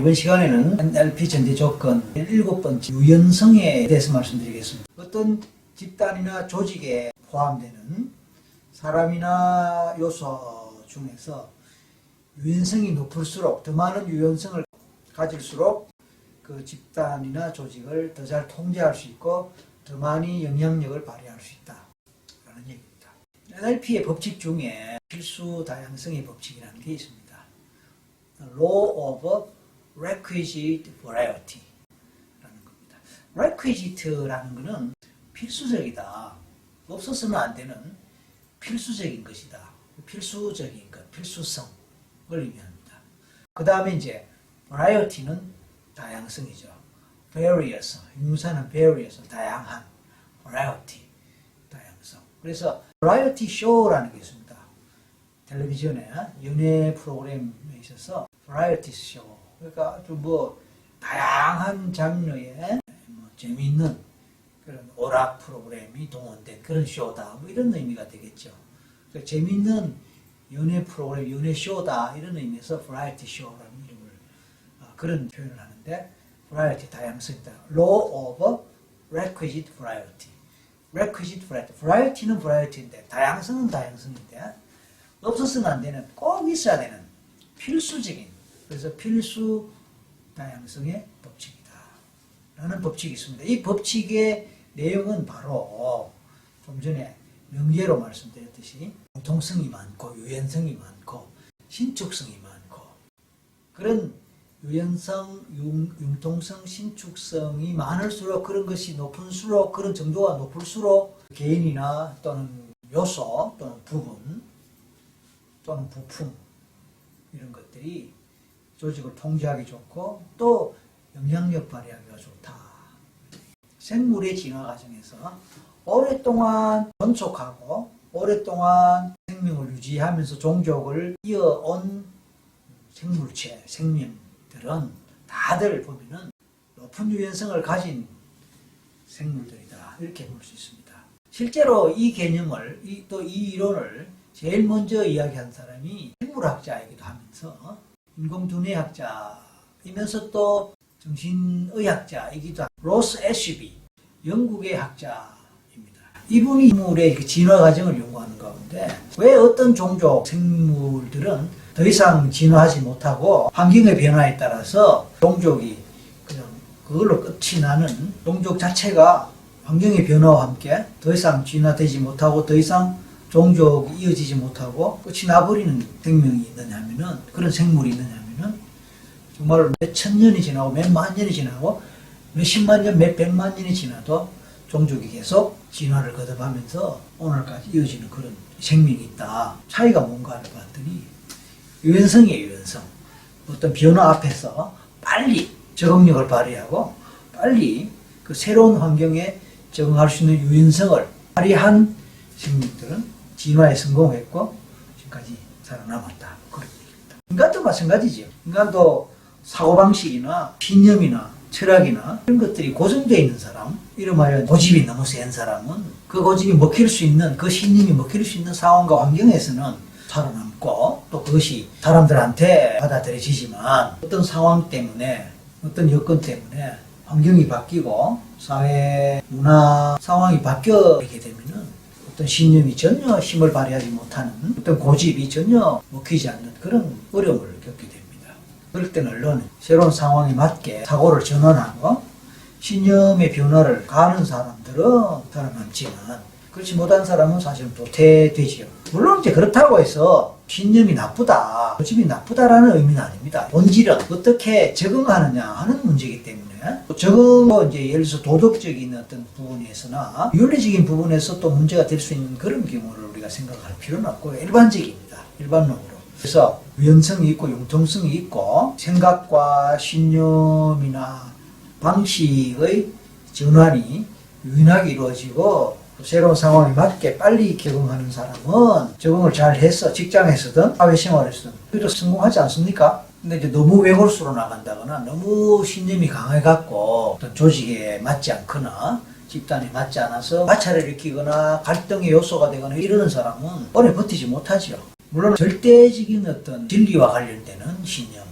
이번 시간에는 NLP 전제 조건 7번째 유연성에 대해서 말씀드리겠습니다. 어떤 집단이나 조직에 포함되는 사람이나 요소 중에서 유연성이 높을수록, 더 많은 유연성을 가질수록 그 집단이나 조직을 더 잘 통제할 수 있고 더 많이 영향력을 발휘할 수 있다라는 얘기입니다. NLP의 법칙 중에 필수 다양성의 법칙이라는 게 있습니다. Law of Requisite Variety 라는 겁니다. Requisite라는 것은 필수적이다. 없어서는 안 되는 필수적인 것이다. 필수적인 것, 필수성을 의미합니다. 그 다음에 이제 Variety는 다양성이죠. Various, 유사는 various, 다양한. Variety, 다양성. 그래서 Variety Show라는 게 있습니다. 텔레비전에 연예 프로그램에 있어서 Variety Show. 그러니까 아주 다양한 장르의 재미있는 그런 오락 프로그램이 동원된 그런 쇼다. 이런 의미가 되겠죠. 그러니까 재미있는 연예 프로그램, 연예 쇼다. 이런 의미에서 Variety Show라는 이름을 그런 표현을 하는데 Variety, 다양성이다. Law of Requisite Variety. Requisite Variety. Variety는 Variety인데 다양성은 다양성인데 없어서는 안 되는, 꼭 있어야 되는 필수적인, 그래서 필수 다양성의 법칙이다 라는 법칙이 있습니다. 이 법칙의 내용은 바로 좀 전에 명제로 말씀드렸듯이 융통성이 많고 유연성이 많고 신축성이 많고, 그런 유연성, 융통성, 신축성이 많을수록, 그런 것이 높을수록, 그런 정도가 높을수록 개인이나 또는 요소 또는 부분 또는 부품 이런 것들이 조직을 통제하기 좋고 또 영향력 발휘하기가 좋다. 생물의 진화 과정에서 오랫동안 존속하고 오랫동안 생명을 유지하면서 종족을 이어온 생물체, 생명들은 다들 보면은 높은 유연성을 가진 생물들이다. 이렇게 볼 수 있습니다. 실제로 이 개념을, 또 이 이론을 제일 먼저 이야기한 사람이 생물학자이기도 하면서 인공두뇌학자이면서 또 정신의학자이기도 한 로스 애쉬비, 영국의 학자입니다. 이분이 생물의 진화 과정을 연구하는 가운데 왜 어떤 종족 생물들은 더 이상 진화하지 못하고 환경의 변화에 따라서 종족이 그냥 그걸로 끝이 나는, 종족 자체가 환경의 변화와 함께 더 이상 진화되지 못하고 더 이상 종족이 이어지지 못하고 끝이 나버리는 생명이 있느냐 하면은, 그런 생물이 있느냐 하면은 정말로 몇 천 년이 지나고 몇 만 년이 지나고 몇 십만 년, 몇 백만 년이 지나도 종족이 계속 진화를 거듭하면서 오늘까지 이어지는 그런 생명이 있다. 차이가 뭔가를 봤더니 유연성이에요, 유연성. 어떤 변화 앞에서 빨리 적응력을 발휘하고 빨리 그 새로운 환경에 적응할 수 있는 유연성을 발휘한 생명들은 진화에 성공했고 지금까지 살아남았다. 그런 얘기입니다. 인간도 마찬가지죠. 인간도 사고방식이나 신념이나 철학이나 이런 것들이 고정되어 있는 사람, 이름하여 고집이 너무 센 사람은 그 고집이 먹힐 수 있는, 그 신념이 먹힐 수 있는 상황과 환경에서는 살아남고 또 그것이 사람들한테 받아들여지지만 어떤 상황 때문에, 어떤 여건 때문에 환경이 바뀌고 사회, 문화 상황이 바뀌게 되면은 어떤 신념이 전혀 힘을 발휘하지 못하는, 어떤 고집이 전혀 먹히지 않는 그런 어려움을 겪게 됩니다. 그럴 때는 언론은 새로운 상황에 맞게 사고를 전환하고 신념의 변화를 가하는 사람들은 살아남지만 그렇지 못한 사람은 사실은 도태되지요. 물론 이제 그렇다고 해서 신념이 나쁘다, 고집이 나쁘다라는 의미는 아닙니다. 본질은 어떻게 적응하느냐 하는 문제이기 때문에 적응도 이제 예를 들어서 도덕적인 어떤 부분에서나 윤리적인 부분에서 또 문제가 될 수 있는 그런 경우를 우리가 생각할 필요는 없고 일반적입니다. 일반론으로. 그래서 유연성이 있고 융통성이 있고 생각과 신념이나 방식의 전환이 유연하게 이루어지고 새로운 상황에 맞게 빨리 적응하는 사람은 적응을 잘 해서 직장에서든 사회생활에서든 그래도 성공하지 않습니까? 근데 이제 너무 외골수로 나간다거나 너무 신념이 강해갖고 어떤 조직에 맞지 않거나 집단에 맞지 않아서 마찰을 일으키거나 갈등의 요소가 되거나 이러는 사람은 오래 버티지 못하죠. 물론 절대적인 어떤 진리와 관련되는 신념,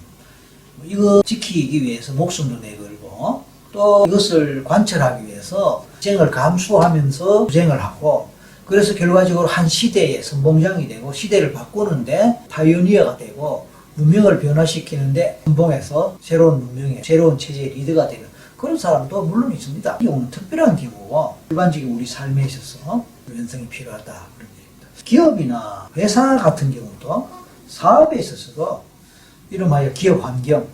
이거 지키기 위해서 목숨도 내걸고 또 이것을 관철하기 위해서 전쟁을 감수하면서 투쟁을 하고 그래서 결과적으로 한 시대의 선봉장이 되고 시대를 바꾸는데 파이오니어가 되고 문명을 변화시키는데 선봉해서 새로운 문명의 새로운 체제의 리더가 되는 그런 사람도 물론 있습니다. 이 경우는 특별한 경우고 일반적인 우리 삶에 있어서 유연성이 필요하다 그런 얘기입니다. 기업이나 회사 같은 경우도 사업에 있어서도 이름하여 기업 환경,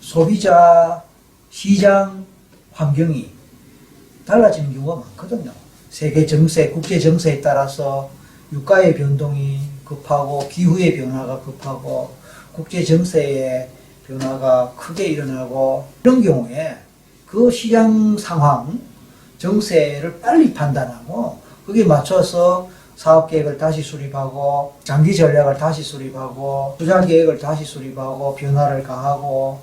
소비자, 시장 환경이 달라지는 경우가 많거든요. 세계 정세, 국제 정세에 따라서 유가의 변동이 급하고 기후의 변화가 급하고 국제 정세의 변화가 크게 일어나고 이런 경우에 그 시장 상황, 정세를 빨리 판단하고 거기에 맞춰서 사업 계획을 다시 수립하고 장기 전략을 다시 수립하고 투자 계획을 다시 수립하고 변화를 가하고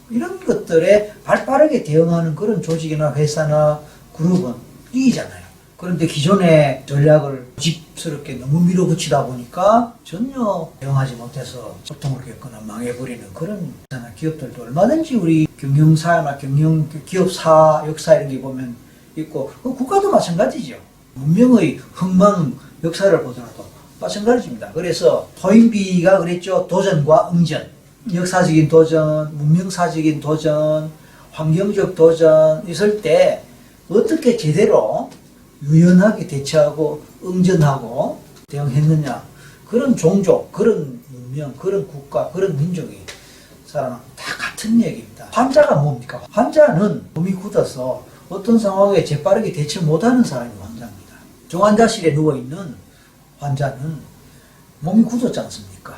이런 것들에 발빠르게 대응하는 그런 조직이나 회사나 그룹은 이기잖아요. 그런데 기존의 전략을 고집스럽게 너무 밀어붙이다 보니까 전혀 대응하지 못해서 고통을 겪거나 망해버리는 그런 기업들도 얼마든지 우리 경영사나 기업사 역사 이런 게 보면 있고 국가도 마찬가지죠. 문명의 흥망 역사를 보더라도 마찬가지입니다. 그래서 토인비가 그랬죠. 도전과 응전. 역사적인 도전, 문명사적인 도전, 환경적 도전 있을 때 어떻게 제대로 유연하게 대처하고 응전하고 대응했느냐. 그런 종족, 그런 문명, 그런 국가, 그런 민족이 사람은 다 같은 얘기입니다. 환자가 뭡니까? 환자는 몸이 굳어서 어떤 상황에 재빠르게 대처 못하는 사람이 환자입니다. 중환자실에 누워있는 환자는 몸이 굳었지 않습니까?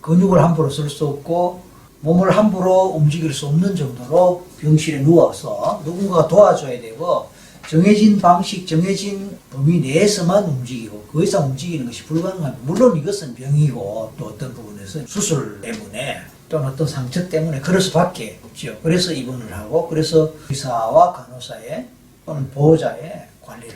근육을 함부로 쓸 수 없고 몸을 함부로 움직일 수 없는 정도로 병실에 누워서 누군가가 도와줘야 되고 정해진 방식, 정해진 범위 내에서만 움직이고 그 이상 움직이는 것이 불가능합니다. 물론 이것은 병이고 또 어떤 부분에서 수술 때문에 또는 어떤 상처 때문에 그럴 수밖에 없죠. 그래서 입원을 하고 그래서 의사와 간호사의 또는 보호자의 관리를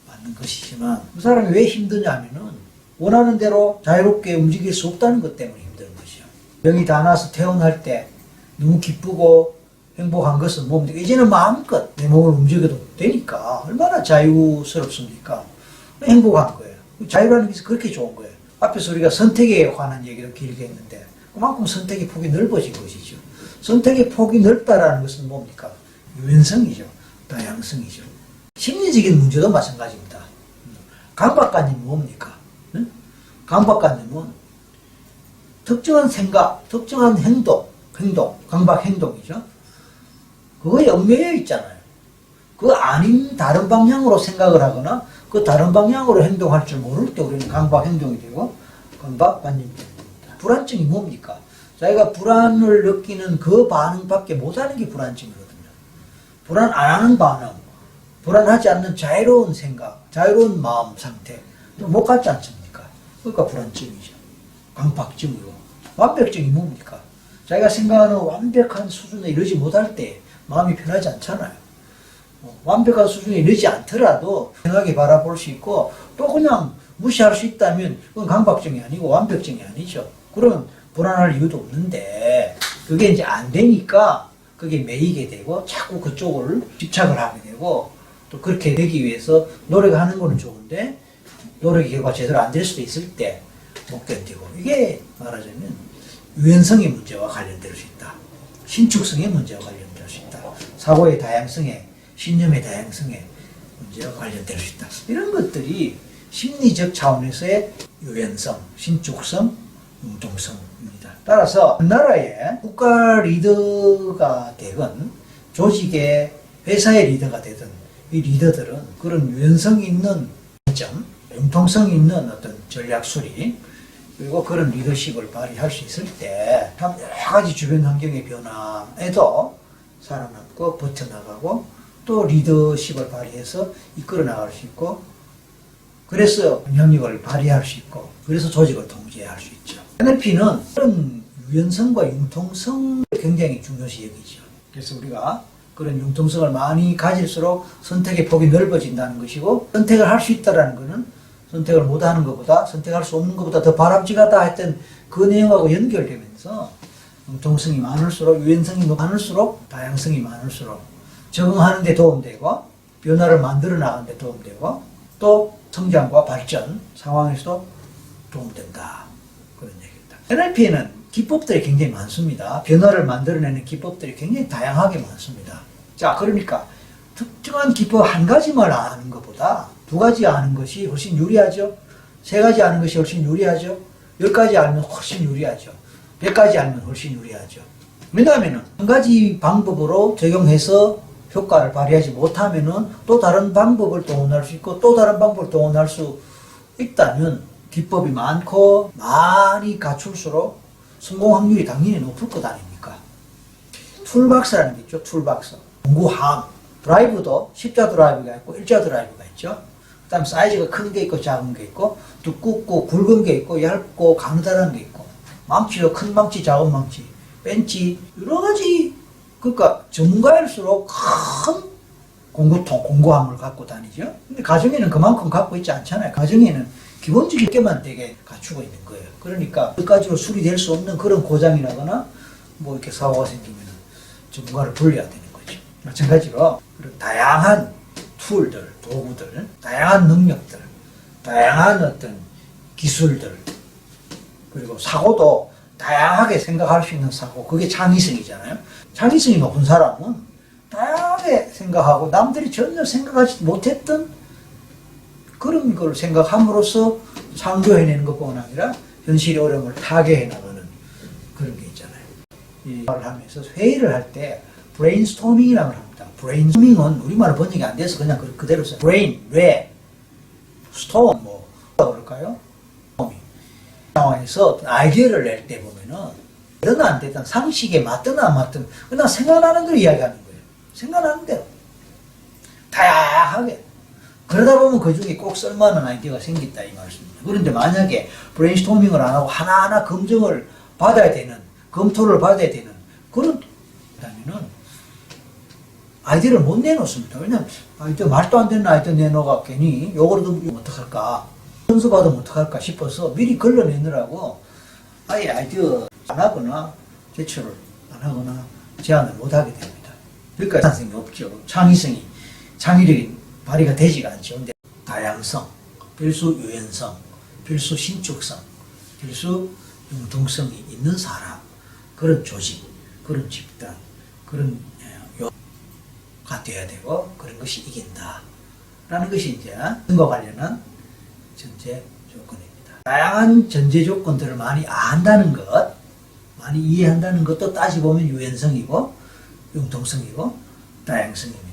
받는 것이지만 그 사람이 왜 힘드냐 하면은 원하는 대로 자유롭게 움직일 수 없다는 것 때문에 힘든 것이죠. 병이 다 나서 퇴원할 때 너무 기쁘고 행복한 것은 뭡니까? 이제는 마음껏 내 몸을 움직여도 되니까 얼마나 자유스럽습니까? 행복한 거예요. 자유라는 게 그렇게 좋은 거예요. 앞에서 우리가 선택에 관한 얘기를 길게 했는데 그만큼 선택의 폭이 넓어진 것이죠. 선택의 폭이 넓다라는 것은 뭡니까? 유연성이죠. 다양성이죠. 심리적인 문제도 마찬가지입니다. 강박관념은 뭡니까? 강박관념은 특정한 생각, 특정한 행동, 강박 행동이죠. 그거에 얽매여 있잖아요. 그 아닌 다른 방향으로 생각을 하거나 그 다른 방향으로 행동할 줄 모를 때 우리는 강박 행동이 되고 강박관념이 됩니다. 불안증이 뭡니까? 자기가 불안을 느끼는 그 반응밖에 못하는 게 불안증이거든요. 불안 안 하는 반응, 불안하지 않는 자유로운 생각, 자유로운 마음 상태 못 갖지 않습니까? 그러니까 불안증이죠. 강박증이고 완벽증이 뭡니까? 자기가 생각하는 완벽한 수준에 이르지 못할 때 마음이 편하지 않잖아요. 완벽한 수준에 이르지 않더라도 편하게 바라볼 수 있고 또 그냥 무시할 수 있다면 그건 강박증이 아니고 완벽증이 아니죠. 그러면 불안할 이유도 없는데 그게 이제 안 되니까 그게 매이게 되고 자꾸 그쪽을 집착을 하게 되고 또 그렇게 되기 위해서 노력하는 거는 좋은데 노력이 결과 제대로 안 될 수도 있을 때 못 견디고 이게 말하자면 유연성의 문제와 관련될 수 있다. 신축성의 문제와 관련될 수 있다. 사고의 다양성에 신념의 다양성에 문제와 관련될 수 있다. 이런 것들이 심리적 차원에서의 유연성, 신축성, 융통성입니다. 따라서 한 나라의 국가 리더가 되건 조직의 회사의 리더가 되든 이 리더들은 그런 유연성 있는 점, 융통성 있는 어떤 전략 수립 그리고 그런 리더십을 발휘할 수 있을 때 참 여러 가지 주변 환경의 변화에도 살아남고 버텨나가고 또 리더십을 발휘해서 이끌어 나갈 수 있고 그래서 영향력을 발휘할 수 있고 그래서 조직을 통제할 수 있죠. NLP는 그런 유연성과 융통성을 굉장히 중요시 여기죠. 그래서 우리가 그런 융통성을 많이 가질수록 선택의 폭이 넓어진다는 것이고 선택을 할 수 있다는 것은 선택을 못하는 것보다 선택할 수 없는 것보다 더 바람직하다 했던 그 내용하고 연결되면서 융통성이 많을수록, 유연성이 많을수록, 다양성이 많을수록 적응하는 데 도움되고 변화를 만들어 나가는 데 도움되고 또 성장과 발전 상황에서도 도움된다. 그런 얘기입니다. NLP에는 기법들이 굉장히 많습니다. 변화를 만들어내는 기법들이 굉장히 다양하게 많습니다. 자, 그러니까 특정한 기법 한 가지만 아는 것보다 두 가지 아는 것이 훨씬 유리하죠. 세 가지 아는 것이 훨씬 유리하죠. 10가지 알면 훨씬 유리하죠. 100가지 알면 훨씬 유리하죠. 왜냐하면 한 가지 방법으로 적용해서 효과를 발휘하지 못하면은 또 다른 방법을 동원할 수 있고 또 다른 방법을 동원할 수 있다면 기법이 많고 많이 갖출수록 성공 확률이 당연히 높을 것 아닙니까? 툴박스라는 게 있죠. 툴박스. 공구함. 드라이브도 십자 드라이브가 있고 일자 드라이브가 있죠. 그 다음 사이즈가 큰 게 있고 작은 게 있고 두껍고 굵은 게 있고 얇고 가느다란 게 있고 망치도 큰 망치 작은 망치 벤치 여러 가지 그러니까 전문가일수록 큰 공구함을 갖고 다니죠. 근데 가정에는 그만큼 갖고 있지 않잖아요. 가정에는 기본적인 게만 되게 갖추고 있는 거예요. 그러니까 끝까지로 수리될 수 없는 그런 고장이라거나 뭐 이렇게 사고가 생기면 전문가를 불러야 되는 거죠. 마찬가지로 그런 다양한 툴들, 도구들, 다양한 능력들, 다양한 어떤 기술들, 그리고 사고도 다양하게 생각할 수 있는 사고, 그게 창의성이잖아요. 창의성이 높은 사람은 다양하게 생각하고 남들이 전혀 생각하지 못했던 그런 걸 생각함으로써 창조해내는 것뿐 아니라 현실의 어려움을 타개해 나가는 그런 게 있잖아요. 이 말을 하면서 회의를 할 때 브레인스토밍이라고 합니다. 브레인스토밍은 우리말로 번역이 안 돼서 그냥 그대로 써요. 브레인, 뇌, 스톰, 뭐, 그럴까요? 상황에서 아이디어를 낼 때 보면은 되든 안 되든 상식에 맞든 안 맞든 그냥 생각나는 대로 이야기하는 거예요. 생각나는 대로. 다양하게. 그러다 보면 그 중에 꼭 쓸만한 아이디어가 생긴다 이 말씀입니다. 그런데 만약에 브레인스토밍을 안 하고 하나하나 검증을 받아야 되는, 검토를 받아야 되는 그런 다면은 아이디어를 못 내놓습니다. 왜냐면 아이디어 말도 안 되는 아이디어 내놓아가 괜히 요거를 좀 어떡할까, 선수 받으면 어떡할까 싶어서 미리 걸러내느라고 아예 아이디어 안 하거나 제출을 안 하거나 제안을 못 하게 됩니다. 그러니까 탄생이 없죠. 창의력이 발휘가 되지가 않죠. 근데 다양성, 필수 유연성, 필수 신축성, 필수 융통성이 있는 사람, 그런 조직, 그런 집단, 그런 가 돼야 되고 그런 것이 이긴다. 라는 것이 이제 선거 관련한 전제 조건입니다. 다양한 전제 조건들을 많이 안다는 것, 많이 이해한다는 것도 따지보면 유연성이고 융통성이고 다양성입니다.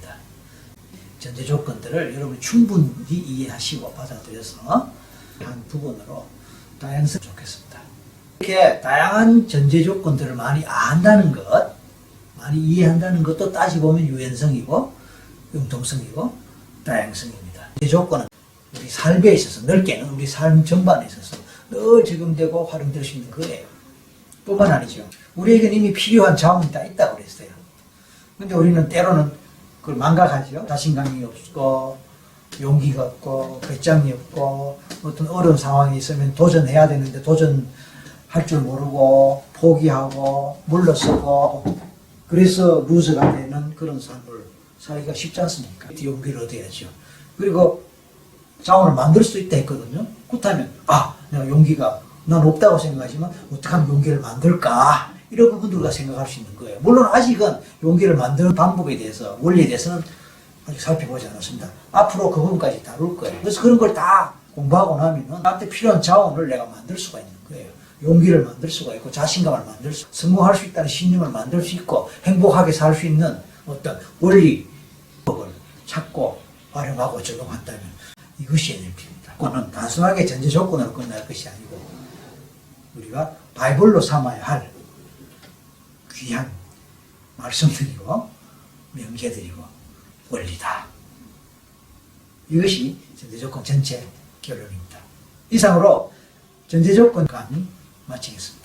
전제 조건들을 여러분이 충분히 이해하시고 받아들여서 한 부분으로 다양성 좋겠습니다. 이렇게 다양한 전제 조건들을 많이 안다는 것, 많이 이해한다는 것도 따지보면 유연성이고 융통성이고 다양성입니다. 이 조건은 우리 삶에 있어서 넓게는 우리 삶 전반에 있어서 늘 적용되고 활용될 수 있는 거예요. 뿐만 아니죠. 우리에게는 이미 필요한 자원이 다 있다고 그랬어요. 근데 우리는 때로는 그걸 망각하죠. 자신감이 없고 용기가 없고 배짱이 없고 어떤 어려운 상황이 있으면 도전해야 되는데 도전할 줄 모르고 포기하고 물러서고 그래서 루즈가 되는 그런 삶을 살기가 쉽지 않습니까? 용기를 얻어야죠. 그리고 자원을 만들 수 있다 했거든요. 그렇다면 내가 용기가 난 없다고 생각하지만 어떻게 하면 용기를 만들까? 이런 부분들과 생각할 수 있는 거예요. 물론 아직은 용기를 만드는 방법에 대해서 원리에 대해서는 아직 살펴보지 않았습니다. 앞으로 그 부분까지 다룰 거예요. 그래서 그런 걸 다 공부하고 나면은 나한테 필요한 자원을 내가 만들 수가 있는 거예요. 용기를 만들 수가 있고 자신감을 만들 수, 성공할 수 있다는 신념을 만들 수 있고 행복하게 살 수 있는 어떤 원리법을 찾고 활용하고 적용한다면 이것이 NLP입니다. 그거는 단순하게 전제 조건으로 끝날 것이 아니고 우리가 바이블로 삼아야 할 귀한 말씀들이고 명제들이고 원리다. 이것이 전제 조건 전체 결론입니다. 이상으로 전제 조건 강의 마치겠습니다.